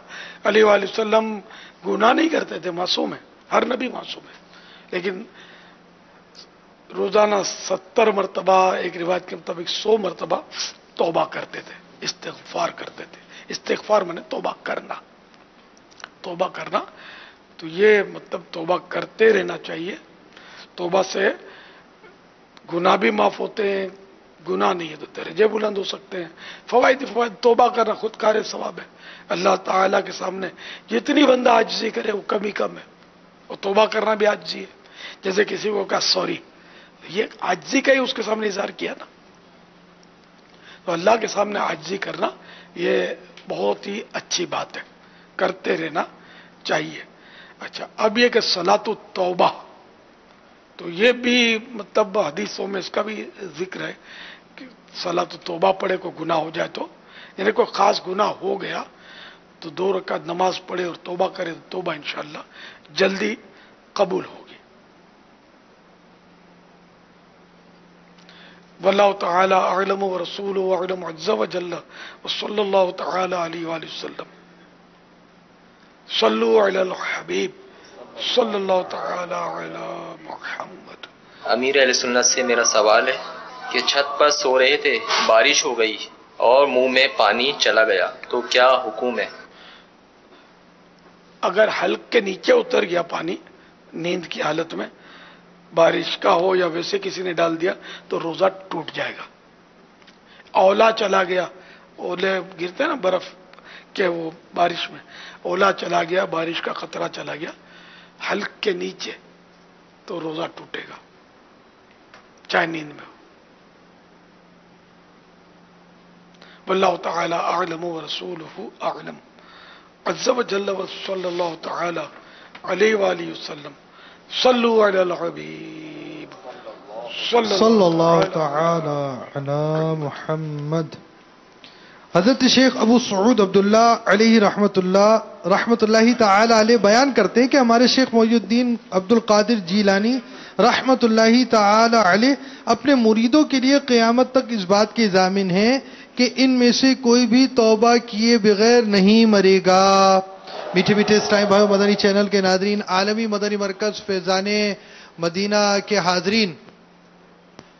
علیہ وآلہ وسلم گناہ نہیں کرتے تھے، معصوم ہے، ہر نبی معصوم ہے، لیکن روزانہ 70 مرتبہ، ایک روایت کے مطابق 100 مرتبہ توبہ کرتے تھے، استغفار کرتے تھے. استغفار مانے توبہ کرنا، توبہ کرنا. تو یہ مطلب توبہ کرتے رہنا چاہیے. توبہ سے گناہ بھی معاف ہوتے ہیں، گناہ نہیں ہے تو درجے بلند ہو سکتے ہیں. فوائد توبہ کرنا خود کار ثواب ہے. اللہ تعالیٰ کے سامنے جتنی بندہ عاجزی کرے وہ کم ہی کم ہے، اور توبہ کرنا بھی عاجزی ہے. جیسے کسی کو کہا سوری، یہ عاجزی کا ہی اس کے سامنے اظہار کیا نا. تو اللہ کے سامنے عاجزی کرنا یہ بہت ہی اچھی بات ہے، کرتے رہنا چاہیے. اچھا، اب یہ کہ صلاۃ التوبہ، تو یہ بھی مطلب حدیثوں میں اس کا بھی ذکر ہے کہ صلاۃ التوبہ پڑھے کو گناہ ہو جائے تو، یعنی کوئی خاص گناہ ہو گیا تو 2 رکعت نماز پڑھے اور توبہ کرے تو توبہ انشاءاللہ جلدی قبول ہوگی. واللہ تعالی اعلم ورسولہ اعلم عز وجل وصلی اللہ تعالی علیہ وآلہ وسلم. صلو علی الحبیب صلی اللہ تعالی علی محمد. امیر اہل سنت سے میرا سوال ہے کہ چھت پر سو رہے تھے، بارش ہو گئی اور منہ میں پانی چلا گیا تو کیا حکم ہے؟ اگر حلق کے نیچے اتر گیا پانی نیند کی حالت میں، بارش کا ہو یا ویسے کسی نے ڈال دیا تو روزہ ٹوٹ جائے گا. اولا چلا گیا، اولے گرتے ہیں نا برف کے، وہ بارش میں اولا چلا گیا، بارش کا خطرہ چلا گیا حلق کے نیچے تو روزہ ٹوٹے گا، چاہے نیند میں ہو. واللہ تعالی اعلم ورسولہ اعلم عز وجل وصلی اللہ تعالی علیہ وآلہ وسلم. صلو علی الحبیب صلی اللہ تعالی علی محمد. حضرت شیخ ابو سعود عبداللہ علیہ رحمت اللہ تعالی علیہ بیان کرتے ہیں کہ ہمارے شیخ محی الدین عبد القادر جیلانی رحمت اللہ تعالی علیہ اپنے مریدوں کے لیے قیامت تک اس بات کے ضامن ہیں کہ ان میں سے کوئی بھی توبہ کیے بغیر نہیں مرے گا. میٹھے میٹھے اسلام بھائی مدنی چینل کے ناظرین، عالمی مدنی مرکز فیضان مدینہ کے حاضرین،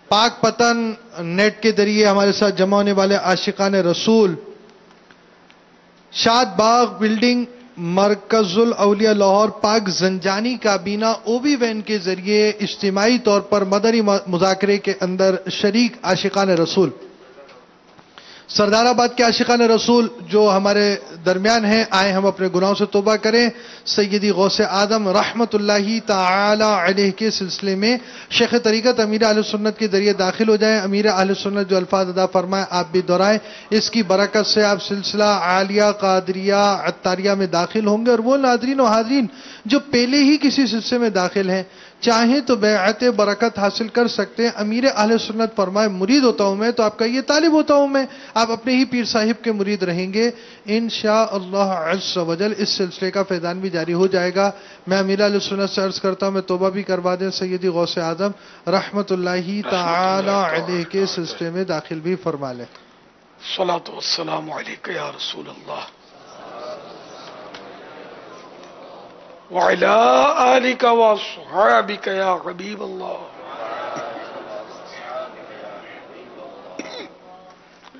پاک پتن نیٹ کے ذریعے ہمارے ساتھ جمع ہونے والے عاشقان رسول، شاد باغ بلڈنگ، مرکز الاولیاء لاہور، پاک زنجانی کابینہ، او بی وین کے ذریعے اجتماعی طور پر مدنی مذاکرے کے اندر شریک عاشقان رسول، سردار آباد کے عاشقان رسول جو ہمارے درمیان ہیں، آئیں ہم اپنے گناہوں سے توبہ کریں. سیدی غوث اعظم رحمت اللہ تعالی علیہ کے سلسلے میں شیخ طریقت امیر اہل سنت کے ذریعے داخل ہو جائیں. امیر اہل سنت جو الفاظ ادا فرمائیں آپ بھی دہرائیں، اس کی برکت سے آپ سلسلہ عالیہ، قادریہ، عطاریہ میں داخل ہوں گے. اور وہ ناظرین و حاضرین جو پہلے ہی کسی سلسلے میں داخل ہیں چاہیں تو بیعت برکت حاصل کر سکتے ہیں. امیر اہل سنت فرمائے مرید ہوتا ہوں میں تو آپ کا یہ طالب ہوتا ہوں میں، آپ اپنے ہی پیر صاحب کے مرید رہیں گے انشاءاللہ عز و جل. اس سلسلے کا فیضان بھی جاری ہو جائے گا. میں امیر اہل سنت سے عرض کرتا ہوں میں توبہ بھی کروا دیں، سیدی غوث اعظم رحمت اللہ تعالی علیہ کے سلسلے میں داخل بھی فرما لیں. صلاۃ والسلام علیک یا رسول اللہ وعلی آلک واصحابک یا حبیب اللہ.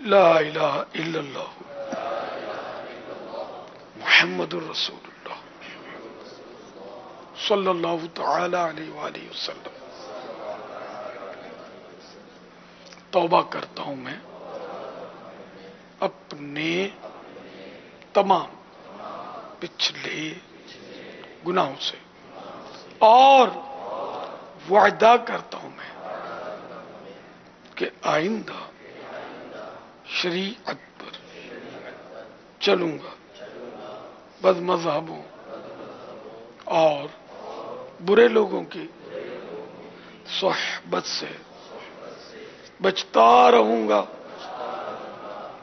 لا الہ الا اللہ محمد الرسول اللہ صلی اللہ تعالی علیہ وآلہ وسلم. توبہ کرتا ہوں میں اپنے تمام پچھلے گناہوں سے، اور وعدہ کرتا ہوں میں کہ آئندہ شریعت پر چلوں گا، بد مذہبوں اور برے لوگوں کی صحبت سے بچتا رہوں گا.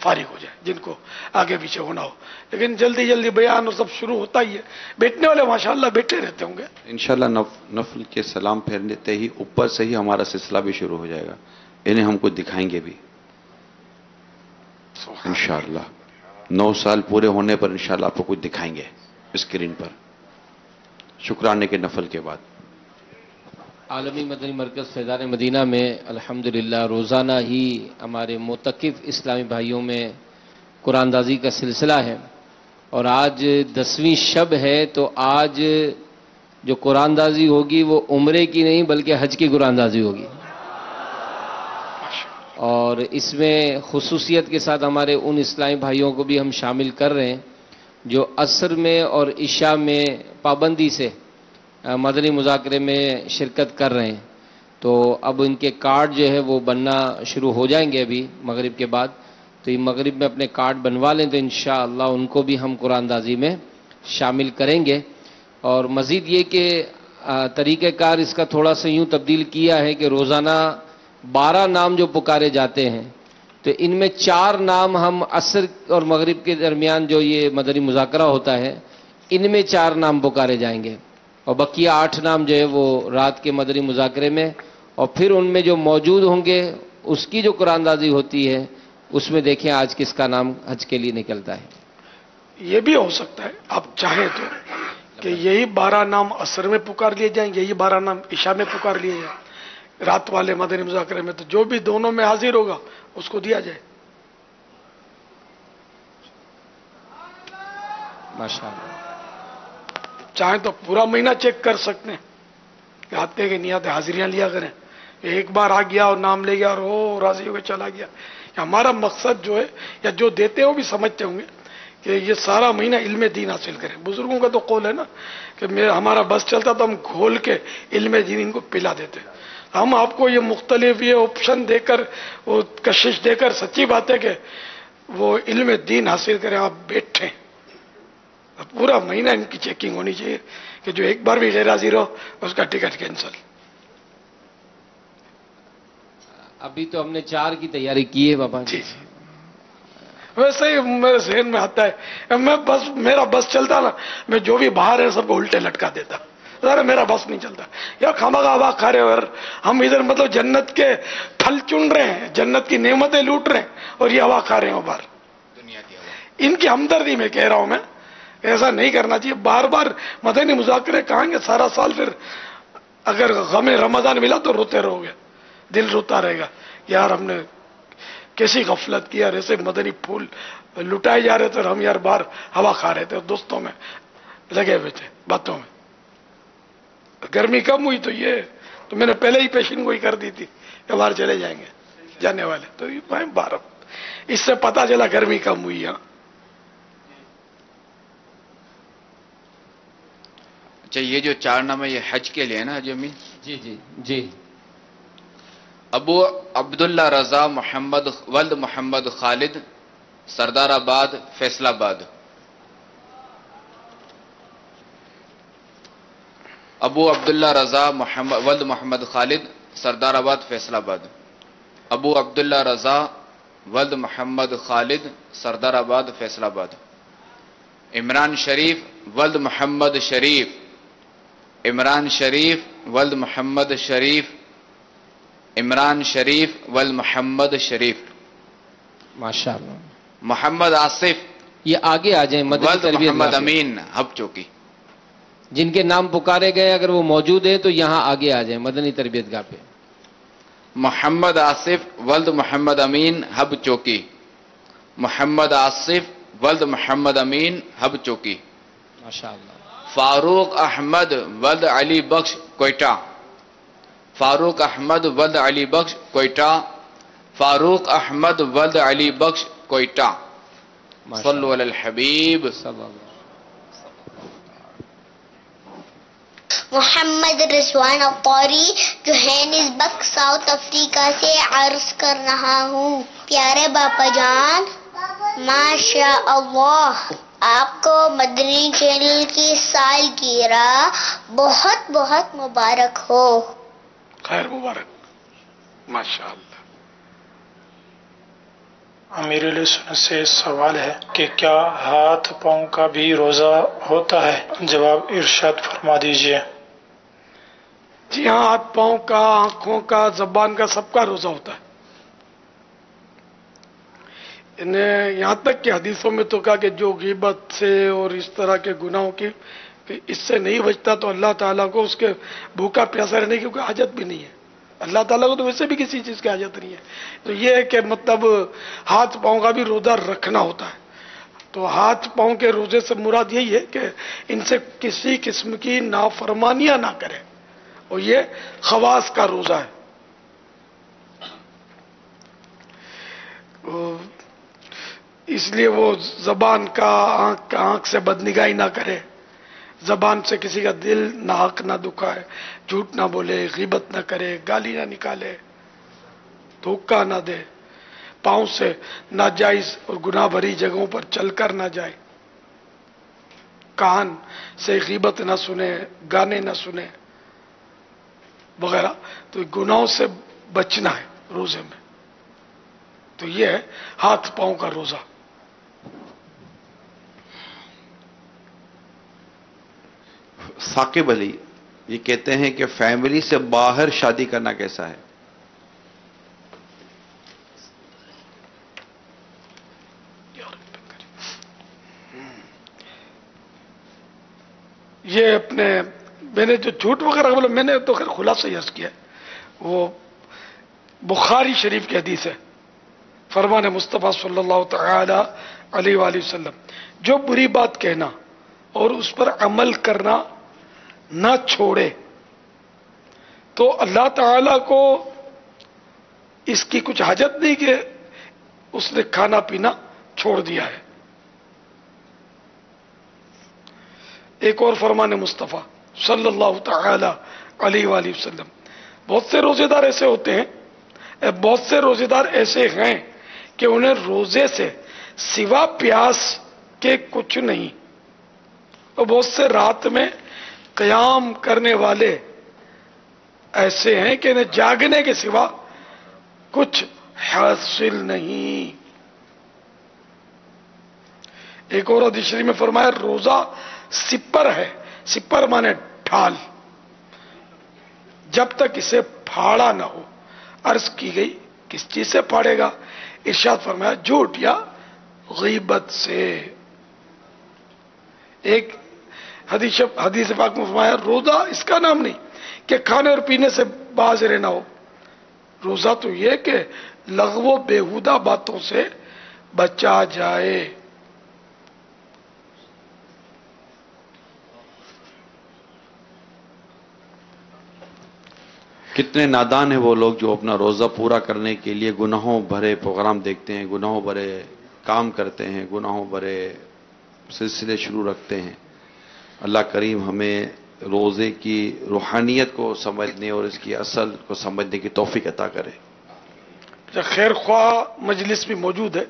فارغ ہو جائیں جن کو آگے پیچھے ہونا ہو. لیکن جلدی جلدی بیان اور سب شروع ہوتا ہی ہے. بیٹھنے والے ماشاءاللہ بیٹھے رہتے ہوں گے. انشاءاللہ نفل کے سلام پھیرتے ہی اوپر سے ہی ہمارا سلسلہ بھی شروع ہو جائے گا. انہیں ہم کو دکھائیں گے بھی انشاءاللہ. 9 سال پورے ہونے پر انشاءاللہ آپ کو کچھ دکھائیں گے اسکرین پر شکرانے کے نفل کے بعد. عالمی مدنی مرکز فیضان مدینہ میں الحمدللہ روزانہ ہی ہمارے معتکف اسلامی بھائیوں میں قرآن اندازی کا سلسلہ ہے، اور آج 10ویں شب ہے. تو آج جو قرآن اندازی ہوگی وہ عمرے کی نہیں بلکہ حج کی قرآن اندازی ہوگی، اور اس میں خصوصیت کے ساتھ ہمارے ان اسلامی بھائیوں کو بھی ہم شامل کر رہے ہیں جو عصر میں اور عشاء میں پابندی سے مدنی مذاکرے میں شرکت کر رہے ہیں. تو اب ان کے کارڈ جو ہے وہ بننا شروع ہو جائیں گے ابھی مغرب کے بعد. تو یہ مغرب میں اپنے کارڈ بنوا لیں تو انشاءاللہ ان کو بھی ہم قرآن اندازی میں شامل کریں گے. اور مزید یہ کہ طریقہ کار اس کا تھوڑا سا یوں تبدیل کیا ہے کہ روزانہ 12 نام جو پکارے جاتے ہیں تو ان میں 4 نام ہم عصر اور مغرب کے درمیان جو یہ مدنی مذاکرہ ہوتا ہے ان میں 4 نام پکارے جائیں گے، اور بقیہ 8 نام جو ہے وہ رات کے مدنی مذاکرے میں. اور پھر ان میں جو موجود ہوں گے اس کی جو قرآن اندازی ہوتی ہے اس میں دیکھیں آج کس کا نام حج کے لیے نکلتا ہے. یہ بھی ہو سکتا ہے آپ چاہیں تو کہ یہی 12 نام عصر میں پکار لیے جائیں، یہی 12 نام عشاء میں پکار لیے جائیں. رات والے مدنی مذاکرے میں تو جو بھی دونوں میں حاضر ہوگا اس کو دیا جائے. ماشاءاللہ. چاہیں تو پورا مہینہ چیک کر سکتے ہیں کہ آتے کہ نہیں آتے حاضریاں لیا کریں. ایک بار آ گیا اور نام لے گیا اور وہ راضی ہو کے چلا گیا. ہمارا مقصد جو ہے یا جو دیتے ہیں وہ بھی سمجھتے ہوں گے کہ یہ سارا مہینہ علم دین حاصل کریں. بزرگوں کا تو قول ہے نا کہ ہمارا بس چلتا تو ہم کھول کے علم دین ان کو پلا دیتے. ہم آپ کو یہ مختلف یہ آپشن دے کر وہ کشش دے کر سچی بات ہے کہ وہ علم دین حاصل کریں. آپ بیٹھیں پورا مہینہ ان کی چیکنگ ہونی چاہیے کہ جو ایک بار بھی غیر حاضر ہو اس کا ٹکٹ کینسل. ابھی تو ہم نے 4 کی تیاری کی ہے بابا جی. ویسے ہی میرے ذہن میں آتا ہے میرا بس چلتا نا میں جو بھی باہر ہے سب کو الٹے لٹکا دیتا. ذرا میرا بس نہیں چلتا یار خامخواہ ہوا کھا رہے ہو. ہم ادھر مطلب جنت کے پھل چن رہے ہیں، جنت کی نعمتیں لوٹ رہے ہیں اور یہ ہوا کھا رہے ہیں باہر. ان کی ہمدردی میں کہہ رہا ہوں میں ایسا نہیں کرنا چاہیے. بار بار مدنی مذاکرے کہیں گے سارا سال پھر اگر غم رمضان ملا تو روتے رہو گے، دل روتا رہے گا یار ہم نے کیسی غفلت کی، یار ایسے مدنی پھول لٹائے جا رہے تھے اور ہم یار باہر ہوا کھا رہے تھے دوستوں میں لگے ہوئے تھے باتوں میں. گرمی کم ہوئی تو میں نے پہلے ہی پیشن گوئی کر دی تھی کہ باہر چلے جائیں گے جانے والے. تو باہر اس سے پتا چلا گرمی کم ہوئی. ہاں اچھا یہ جو 4 نام ہے یہ حج کے لیے نا جمی؟ جی جی جی. ابو عبداللہ رضا محمد ولد محمد خالد سردار آباد فیصل آباد. ابو عبداللہ رضا ولد محمد خالد سردار آباد فیصل آباد. ابو عبداللہ رضا ولد محمد خالد سردار آباد فیصل آباد. عمران شریف ولد محمد شریف. عمران شریف ولد محمد شریف. عمران شریف ولد محمد شریف. ماشاءاللہ. محمد آصف یہ آگے آ جائیں مدنی ولد تربیت محمد گاہ پہ. امین ہب چوکی. جن کے نام پکارے گئے اگر وہ موجود ہیں تو یہاں آگے آ جائیں مدنی تربیت گاہ پہ. محمد آصف ولد محمد امین ہب چوکی. محمد آصف ولد محمد امین ہب چوکی. ماشاءاللہ. فاروق احمد ولد علی بخش کوئٹہ. فاروق احمد ولد علی بخش کوئٹہ. فاروق احمد ولد علی بخش کوئٹہ. صلو علی الحبیب. محمد رضوان اطاری جوہانسبرگ ساؤتھ افریقہ سے عرض کر رہا ہوں. پیارے باپا جان ماشاء اللہ آپ کو مدنی چینل کی سالگرہ بہت بہت مبارک ہو. خیر مبارک. ماشاء اللہ. امیر علیہ سنت سے سوال ہے کہ کیا ہاتھ پاؤں کا بھی روزہ ہوتا ہے؟ جواب ارشاد فرما دیجیے۔ جی ہاں، ہاتھ پاؤں کا، آنکھوں کا، زبان کا، سب کا روزہ ہوتا ہے۔ یہاں تک کہ حدیثوں میں تو کہا کہ جو غیبت سے اور اس طرح کے گناہوں کی اس سے نہیں بچتا تو اللہ تعالیٰ کو اس کے بھوکا پیاسا رہنے کی کوئی حاجت بھی نہیں ہے۔ اللہ تعالیٰ کو تو ویسے بھی کسی چیز کی حاجت نہیں ہے۔ تو یہ ہے کہ مطلب ہاتھ پاؤں کا بھی روزہ رکھنا ہوتا ہے۔ تو ہاتھ پاؤں کے روزے سے مراد یہی ہے کہ ان سے کسی قسم کی نافرمانیاں نہ کرے، اور یہ خواص کا روزہ ہے۔ اس لیے وہ زبان کا، آنکھ سے بدنگاہی نہ کرے، زبان سے کسی کا دل ناحق نہ دکھائے، جھوٹ نہ بولے، غیبت نہ کرے، گالی نہ نکالے، دھوکہ نہ دے، پاؤں سے ناجائز اور گناہ بھری جگہوں پر چل کر نہ جائے، کان سے غیبت نہ سنے، گانے نہ سنے وغیرہ۔ تو گناہوں سے بچنا ہے روزے میں۔ تو یہ ہے ہاتھ پاؤں کا روزہ۔ ثاقب علی یہ کہتے ہیں کہ فیملی سے باہر شادی کرنا کیسا ہے؟ یہ اپنے میں نے جو جھوٹ وغیرہ بولا، میں نے تو خیر خلاصہ عرض کیا، وہ بخاری شریف کی حدیث ہے، فرمان مصطفیٰ صلی اللہ تعالی علیہ وآلہ وسلم، جو بری بات کہنا اور اس پر عمل کرنا نہ چھوڑے تو اللہ تعالی کو اس کی کچھ حاجت نہیں کہ اس نے کھانا پینا چھوڑ دیا ہے۔ ایک اور فرمان مصطفیٰ صلی اللہ تعالی علیہ وآلہ وسلم، بہت سے روزے دار ایسے ہوتے ہیں، بہت سے روزے دار ایسے ہیں کہ انہیں روزے سے سوا پیاس کے کچھ نہیں، اور بہت سے رات میں قیام کرنے والے ایسے ہیں کہ انہیں جاگنے کے سوا کچھ حاصل نہیں۔ ایک اور حدیث شریف میں فرمایا روزہ سپر ہے، سپر مانے ڈھال، جب تک اسے پھاڑا نہ ہو۔ عرض کی گئی کس چیز سے پھاڑے گا؟ ارشاد فرمایا جھوٹ یا غیبت سے۔ ایک حدیث پاک میں فرمایا روزہ اس کا نام نہیں کہ کھانے اور پینے سے باز رہنا ہو، روزہ تو یہ کہ لغو و بیہودہ باتوں سے بچا جائے۔ کتنے نادان ہیں وہ لوگ جو اپنا روزہ پورا کرنے کے لیے گناہوں بھرے پروگرام دیکھتے ہیں، گناہوں بھرے کام کرتے ہیں، گناہوں بھرے سلسلے شروع رکھتے ہیں۔ اللہ کریم ہمیں روزے کی روحانیت کو سمجھنے اور اس کی اصل کو سمجھنے کی توفیق عطا کرے۔ خیر خواہ مجلس بھی موجود ہے،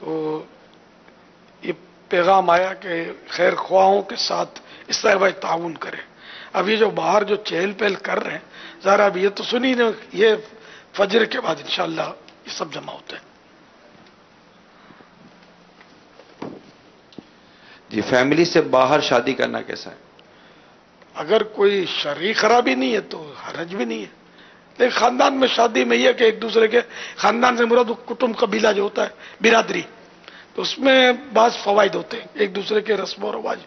تو یہ پیغام آیا کہ خیر خواہوں کے ساتھ اس طرح بھائی تعاون کریں۔ اب یہ جو باہر جو چہل پہل کر رہے ہیں، ذرا اب یہ تو سنی نا، یہ فجر کے بعد انشاءاللہ یہ سب جمع ہوتے ہیں۔ جی فیملی سے باہر شادی کرنا کیسا ہے؟ اگر کوئی شرعی خرابی نہیں ہے تو حرج بھی نہیں ہے، لیکن خاندان میں شادی میں یہ کہ ایک دوسرے کے خاندان سے مراد کٹمب قبیلہ جو ہوتا ہے، برادری، تو اس میں بعض فوائد ہوتے ہیں، ایک دوسرے کے رسم و رواج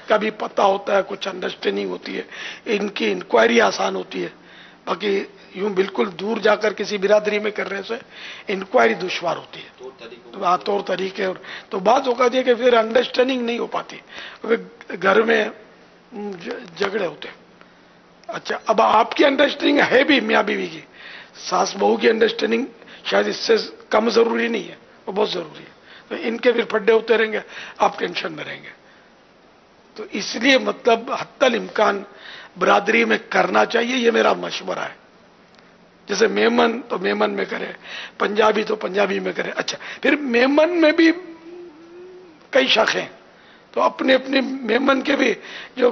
کا بھی پتہ ہوتا ہے، کچھ انڈرسٹینڈنگ ہوتی ہے، ان کی انکوائری آسان ہوتی ہے۔ باقی یوں بالکل دور جا کر کسی برادری میں کرنے سے انکوائری دشوار ہوتی ہے، طور طریقے، اور تو بعض اوقات یہ کہ پھر انڈرسٹینڈنگ نہیں ہو پاتی، گھر میں جھگڑے ہوتے ہیں۔ اچھا اب آپ کی انڈرسٹینڈنگ ہے بھی میاں بیوی کی، ساس بہو کی انڈرسٹینڈنگ شاید اس سے کم ضروری نہیں ہے، وہ بہت ضروری ہے، تو ان کے پھر پھڈے ہوتے رہیں گے، آپ ٹینشن میں رہیں گے۔ تو اس لیے مطلب حتی الامکان برادری میں کرنا چاہیے، یہ میرا مشورہ ہے۔ جیسے میمن تو میمن میں کرے، پنجابی تو پنجابی میں کرے۔ اچھا پھر میمن میں بھی کئی شاخیں، تو اپنے اپنے میمن کے بھی جو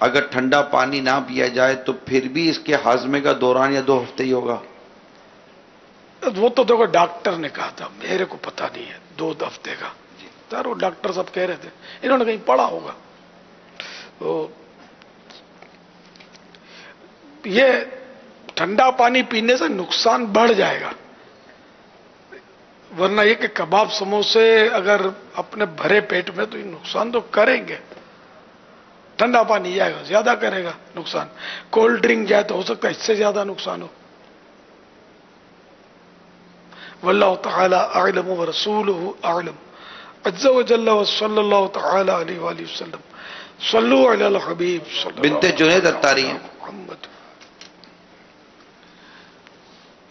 اگر ٹھنڈا پانی نہ پیا جائے تو پھر بھی اس کے ہاضمے کا دوران یا 2 ہفتے ہی ہوگا؟ وہ تو دیکھو ڈاکٹر نے کہا تھا، میرے کو پتہ نہیں ہے 2 ہفتے کا، سر وہ ڈاکٹر سب کہہ رہے تھے، انہوں نے کہیں پڑھا ہوگا۔ تو یہ ٹھنڈا پانی پینے سے نقصان بڑھ جائے گا، ورنہ یہ کہ کباب سموسے اگر اپنے بھرے پیٹ میں تو یہ نقصان تو کریں گے، ٹھنڈا پانی جائے گا زیادہ کرے گا نقصان، کولڈ ڈرنک جائے تو ہو سکتا ہے اس سے زیادہ نقصان ہو۔ واللہ تعالی اعلم ورسولہ اعلم عز وجل وصلی اللہ تعالی علیہ وآلہ وسلم صلو علی الحبیب صلی اللہ بنت جنید اتاری ہیں۔ محمد۔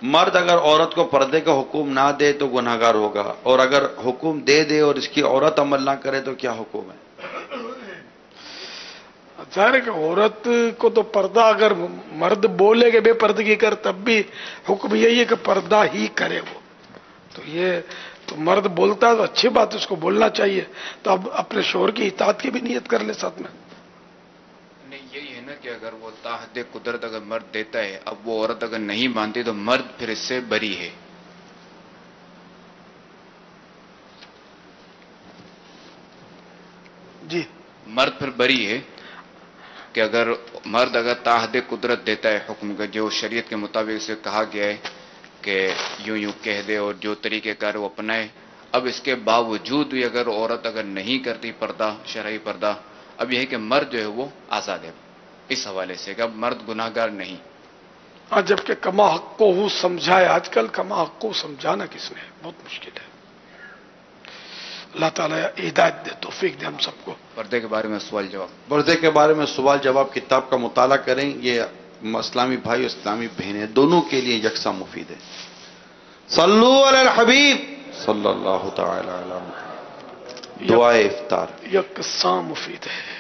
مرد اگر عورت کو پردے کا حکم نہ دے تو گناہگار ہوگا، اور اگر حکم دے دے اور اس کی عورت عمل نہ کرے تو کیا حکم ہے؟ ظاہر ہے کہ عورت کو تو پردہ اگر مرد بولے کہ بے پردگی کر تب بھی حکم یہی ہے کہ پردہ ہی کرے وہ، تو یہ تو مرد بولتا ہے تو اچھی بات ہے، اس کو بولنا چاہیے، تو اب اپنے شوہر کی اطاعت کی بھی نیت کر لے ساتھ میں۔ نہیں یہی ہے نا کہ اگر وہ تحت قدرت اگر مرد دیتا ہے، اب وہ عورت اگر نہیں مانتی تو مرد پھر اس سے بری ہے۔ جی مرد پھر بری ہے کہ اگر مرد اگر تحت قدرت دیتا ہے حکم کا، جو شریعت کے مطابق اسے کہا گیا ہے کہ یوں یوں کہہ دے اور جو طریقہ کار وہ اپنائے، اب اس کے باوجود بھی اگر عورت اگر نہیں کرتی پردہ، شرعی پردہ، اب یہ ہے کہ مرد جو ہے وہ آزاد ہے اس حوالے سے کہ اب مرد گناہگار نہیں۔ ہاں، جبکہ کما حق کو وہ سمجھائے، آج کل کما حق کو سمجھانا کس نے بہت مشکل ہے۔ اللہ تعالیٰ ہدایت دے، توفیق دے ہم سب کو۔ پردے کے بارے میں سوال جواب، پردے کے بارے میں سوال جواب کتاب کا مطالعہ کریں، یہ اسلامی بھائی اور اسلامی بہنیں دونوں کے لیے یکساں مفید ہے۔ صلو علی الحبیب صلی اللہ تعالی علیہ وسلم۔ دعائے افطار یکساں مفید ہے۔